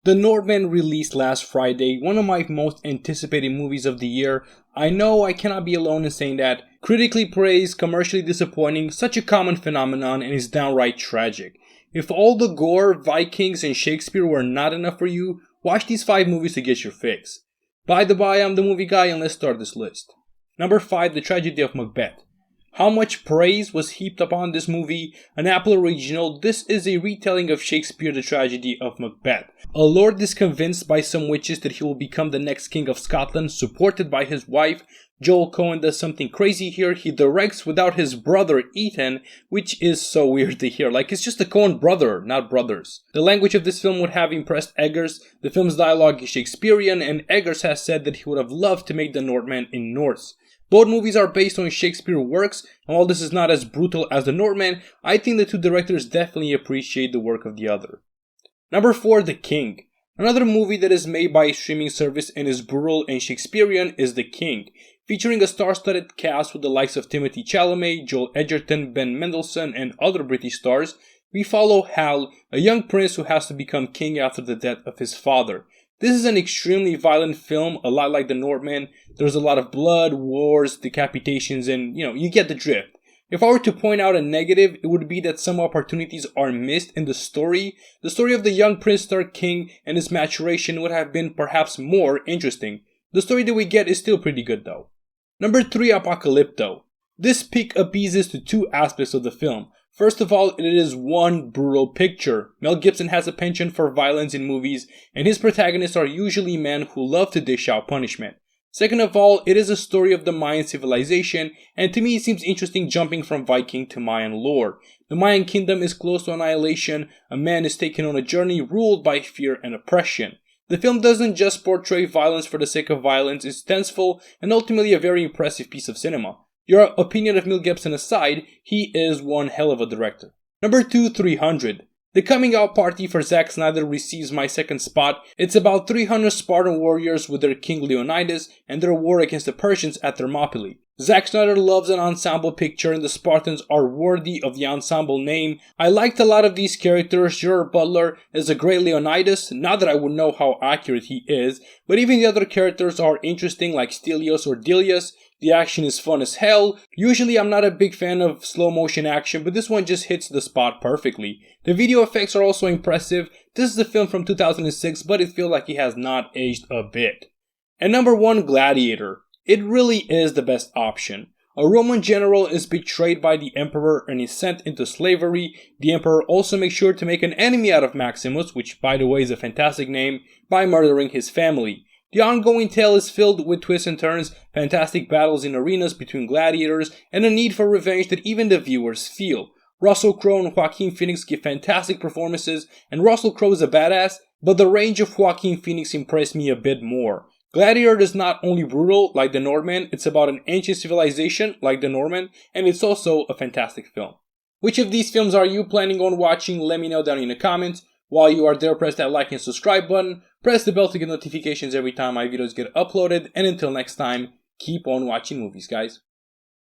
The Northman released last Friday, one of my most anticipated movies of the year. I know I cannot be alone in saying that. Critically praised, commercially disappointing, such a common phenomenon, and is downright tragic. If all the gore, Vikings, and Shakespeare were not enough for you, watch these 5 movies to get your fix. By the by, I'm the movie guy, and let's start this list. Number 5, The Tragedy of Macbeth. How much praise was heaped upon this movie? An Apple original, this is a retelling of Shakespeare The Tragedy of Macbeth. A lord is convinced by some witches that he will become the next king of Scotland, supported by his wife. Joel Cohen does something crazy here. He directs without his brother Ethan, which is so weird to hear. Like, it's just a Cohen brother, not brothers. The language of this film would have impressed Eggers. The film's dialogue is Shakespearean, and Eggers has said that he would have loved to make the Northman in Norse. Both movies are based on Shakespeare works, and while this is not as brutal as The Northman, I think the two directors definitely appreciate the work of the other. Number 4, The King. Another movie that is made by a streaming service and is brutal and Shakespearean is The King, featuring a star-studded cast with the likes of Timothée Chalamet, Joel Edgerton, Ben Mendelsohn, and other British stars. We follow Hal, a young prince who has to become king after the death of his father. This is an extremely violent film, a lot like The Northman. There's a lot of blood, wars, decapitations, and you get the drift. If I were to point out a negative, it would be that some opportunities are missed in the story. The story of the young prince turned king and his maturation would have been perhaps more interesting. The story that we get is still pretty good though. Number 3, Apocalypto. This pick appeases to 2 aspects of the film. First of all, it is one brutal picture. Mel Gibson has a penchant for violence in movies, and his protagonists are usually men who love to dish out punishment. Second of all, it is a story of the Mayan civilization, and to me it seems interesting jumping from Viking to Mayan lore. The Mayan kingdom is close to annihilation. A man is taken on a journey ruled by fear and oppression. The film doesn't just portray violence for the sake of violence, it's tenseful and ultimately a very impressive piece of cinema. Your opinion of Mel Gibson aside, he is one hell of a director. Number 2, 300. The coming out party for Zack Snyder receives my second spot. It's about 300 Spartan warriors with their king Leonidas and their war against the Persians at Thermopylae. Zack Snyder loves an ensemble picture and the Spartans are worthy of the ensemble name. I liked a lot of these characters. Gerard Butler is a great Leonidas, not that I would know how accurate he is, but even the other characters are interesting like Stelios or Delius. The action is fun as hell. Usually I'm not a big fan of slow motion action, but this one just hits the spot perfectly. The video effects are also impressive. This is a film from 2006, but it feels like it has not aged a bit. And number 1, Gladiator. It really is the best option. A Roman general is betrayed by the emperor and is sent into slavery. The emperor also makes sure to make an enemy out of Maximus, which by the way is a fantastic name, by murdering his family. The ongoing tale is filled with twists and turns, fantastic battles in arenas between gladiators, and a need for revenge that even the viewers feel. Russell Crowe and Joaquin Phoenix give fantastic performances, and Russell Crowe is a badass, but the range of Joaquin Phoenix impressed me a bit more. Gladiator is not only brutal like The Northman, it's about an ancient civilization like The Northman, and it's also a fantastic film. Which of these films are you planning on watching? Let me know down in the comments. While you are there, press that like and subscribe button, press the bell to get notifications every time my videos get uploaded, and until next time, keep on watching movies, guys.